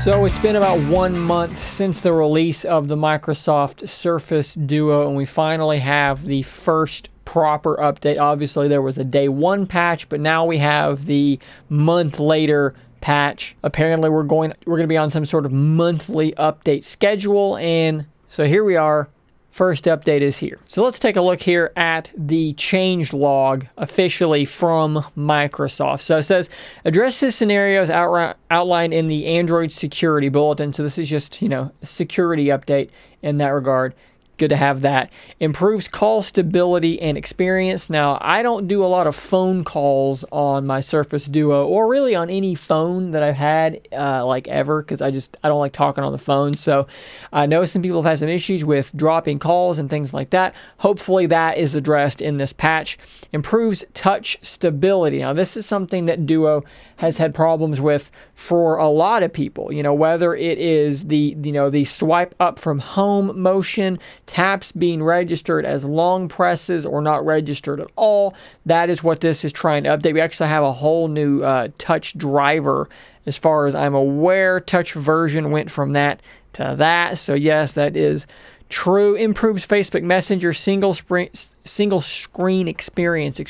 So it's been about 1 month since the release of the Microsoft Surface Duo, and we finally have the first proper update. Obviously, there was a day one patch, but now we have the month later patch. Apparently, we're going to be on some sort of monthly update schedule, and so here we are. First update is here. So let's take a look here at the change log officially from Microsoft. So it says, addresses scenarios outlined in the Android security bulletin. So this is just, a security update in that regard. Good to have that. Improves call stability and experience. Now, I don't do a lot of phone calls on my Surface Duo or really on any phone that I've had ever, because I don't like talking on the phone. So I know some people have had some issues with dropping calls and things like that. Hopefully that is addressed in this patch. Improves touch stability. Now, this is something that Duo has had problems with for a lot of people. Whether it is the swipe up from home motion, taps being registered as long presses or not registered at all. That is what this is trying to update. We actually have a whole new touch driver. As far as I'm aware, touch version went from that to that. So yes, that is true. Improves Facebook Messenger single screen experience,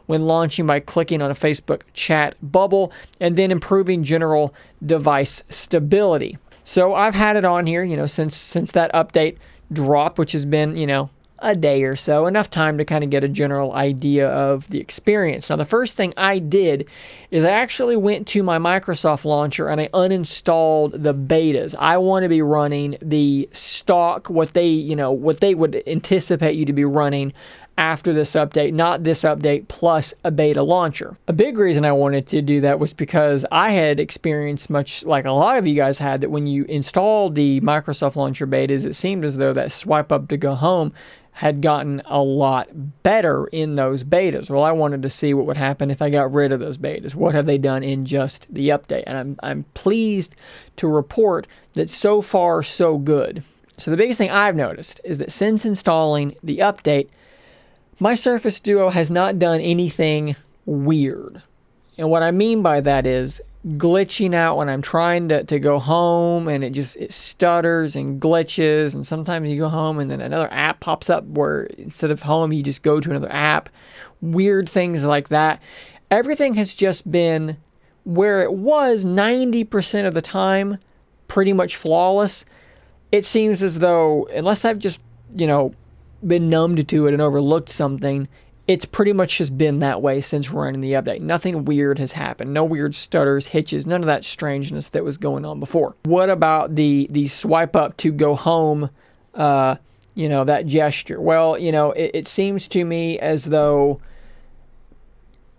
when launching by clicking on a Facebook chat bubble, and then improving general device stability. So I've had it on here, since that update drop, which has been, a day or so, enough time to kind of get a general idea of the experience. Now, the first thing I did is I actually went to my Microsoft launcher and I uninstalled the betas. I want to be running the stock, what they would anticipate you to be running after this update, not this update plus a beta launcher. A big reason I wanted to do that was because I had experienced, much like a lot of you guys had, that when you installed the Microsoft launcher betas, it seemed as though that swipe up to go home had gotten a lot better in those betas. Well, I wanted to see what would happen if I got rid of those betas. What have they done in just the update? And I'm pleased to report that so far, so good. So the biggest thing I've noticed is that since installing the update, my Surface Duo has not done anything weird. And what I mean by that is glitching out when I'm trying to go home, and it stutters and glitches, and sometimes you go home and then another app pops up where instead of home you just go to another app. Weird things like that. Everything has just been where it was 90% of the time pretty much flawless. It seems as though, unless I've just, been numbed to it and overlooked something, it's pretty much just been that way since running the update. Nothing weird has happened. No weird stutters, hitches, none of that strangeness that was going on before. What about the swipe up to go home, that gesture? Well, it seems to me as though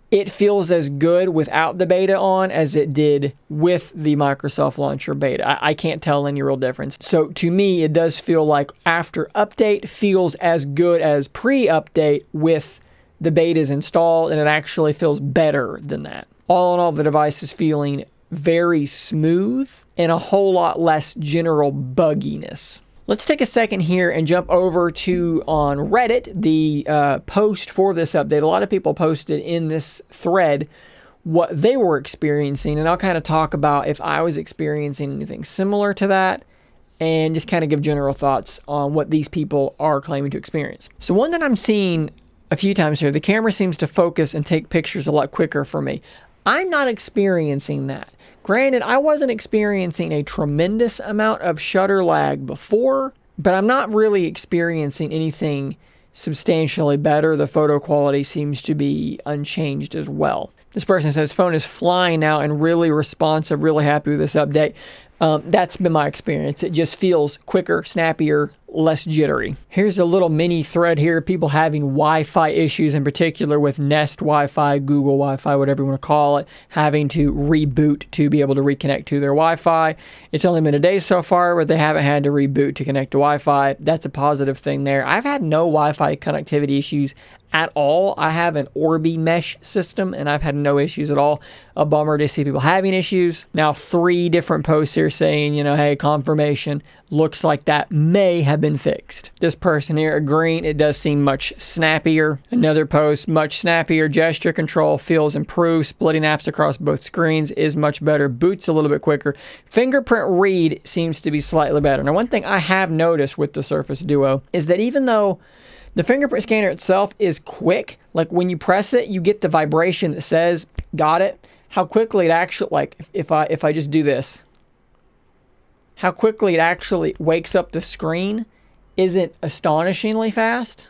it feels as good without the beta on as it did with the Microsoft Launcher beta. I can't tell any real difference. So to me, it does feel like after update feels as good as pre-update with the betas installed, and it actually feels better than that. All in all, the device is feeling very smooth and a whole lot less general bugginess. Let's take a second here and jump over to on Reddit, the post for this update. A lot of people posted in this thread what they were experiencing, and I'll kind of talk about if I was experiencing anything similar to that, and just kind of give general thoughts on what these people are claiming to experience. So one that I'm seeing a few times here, the camera seems to focus and take pictures a lot quicker for me. I'm not experiencing that. Granted, I wasn't experiencing a tremendous amount of shutter lag before, but I'm not really experiencing anything substantially better. The photo quality seems to be unchanged as well. This person says, phone is flying now and really responsive, really happy with this update. That's been my experience. It just feels quicker, snappier, less jittery. Here's a little mini thread here. People having Wi-Fi issues, in particular with Nest Wi-Fi, Google Wi-Fi, whatever you want to call it, having to reboot to be able to reconnect to their Wi-Fi. It's only been a day so far, but they haven't had to reboot to connect to Wi-Fi. That's a positive thing there. I've had no Wi-Fi connectivity issues at all. I have an Orbi mesh system, and I've had no issues at all. A bummer to see people having issues. Now, 3 different posts here saying, you know, hey, confirmation. Looks like that may have been fixed. This person here agreeing it does seem much snappier. Another post, much snappier. Gesture control feels improved. Splitting apps across both screens is much better. Boots a little bit quicker. Fingerprint read seems to be slightly better. Now, one thing I have noticed with the Surface Duo is that even though the fingerprint scanner itself is quick, like when you press it, you get the vibration that says, got it. How quickly it actually, like if I just do this, how quickly it actually wakes up the screen isn't astonishingly fast.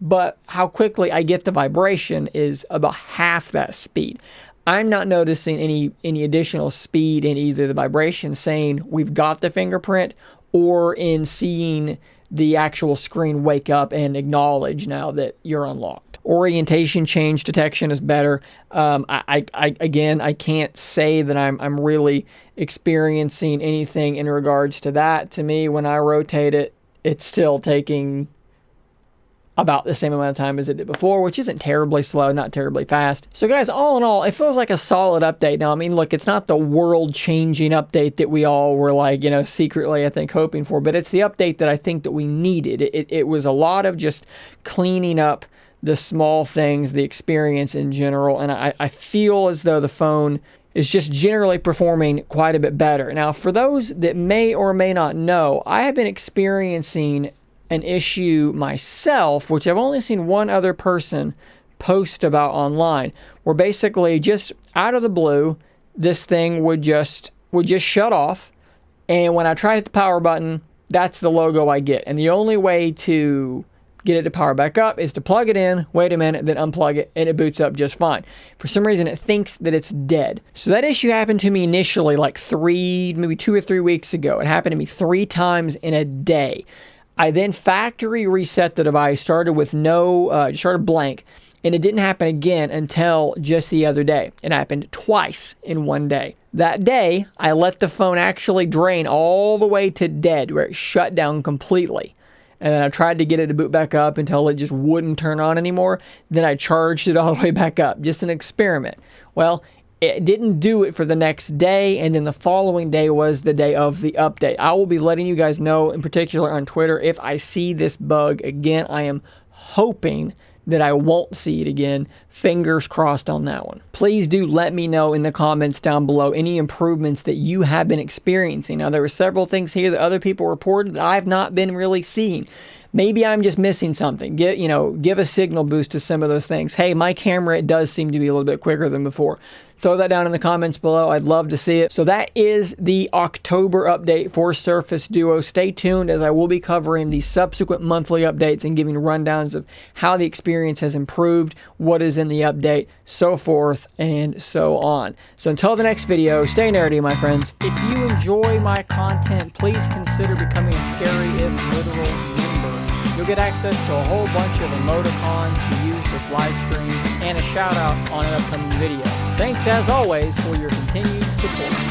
But how quickly I get the vibration is about half that speed. I'm not noticing any additional speed in either the vibration saying we've got the fingerprint or in seeing the actual screen wake up and acknowledge now that you're unlocked. Orientation change detection is better. I can't say that I'm really experiencing anything in regards to that. To me, when I rotate it, it's still taking about the same amount of time as it did before, which isn't terribly slow, not terribly fast. So guys, all in all, it feels like a solid update. Now, I mean, look, it's not the world-changing update that we all were like, you know, secretly, I think, hoping for, but it's the update that I think that we needed. It was a lot of just cleaning up the small things, the experience in general, and I feel as though the phone is just generally performing quite a bit better. Now, for those that may or may not know, I have been experiencing an issue myself, which I've only seen one other person post about online, where basically just out of the blue, this thing would just shut off, and when I try to hit the power button, that's the logo I get. And the only way to get it to power back up is to plug it in, wait a minute, then unplug it, and it boots up just fine. For some reason, it thinks that it's dead. So that issue happened to me initially like maybe 2 or 3 weeks ago. It happened to me 3 times in a day. I then factory reset the device, started with started blank, and it didn't happen again until just the other day. It happened twice in one day. That day, I let the phone actually drain all the way to dead, where it shut down completely. And then I tried to get it to boot back up until it just wouldn't turn on anymore. Then I charged it all the way back up, just an experiment. Well, it didn't do it for the next day, and then the following day was the day of the update. I will be letting you guys know, in particular on Twitter, if I see this bug again. I am hoping that I won't see it again. Fingers crossed on that one. Please do let me know in the comments down below any improvements that you have been experiencing. Now, there were several things here that other people reported that I've not been really seeing. Maybe I'm just missing something. Give a signal boost to some of those things. Hey, my camera, it does seem to be a little bit quicker than before. Throw that down in the comments below. I'd love to see it. So that is the October update for Surface Duo. Stay tuned, as I will be covering the subsequent monthly updates and giving rundowns of how the experience has improved, what is in the update, so forth and so on. So until the next video, stay nerdy, my friends. If you enjoy my content, please consider becoming a Scary If Literal member. You'll get access to a whole bunch of emoticons to use with live streams and a shout out on an upcoming video. Thanks as always for your continued support.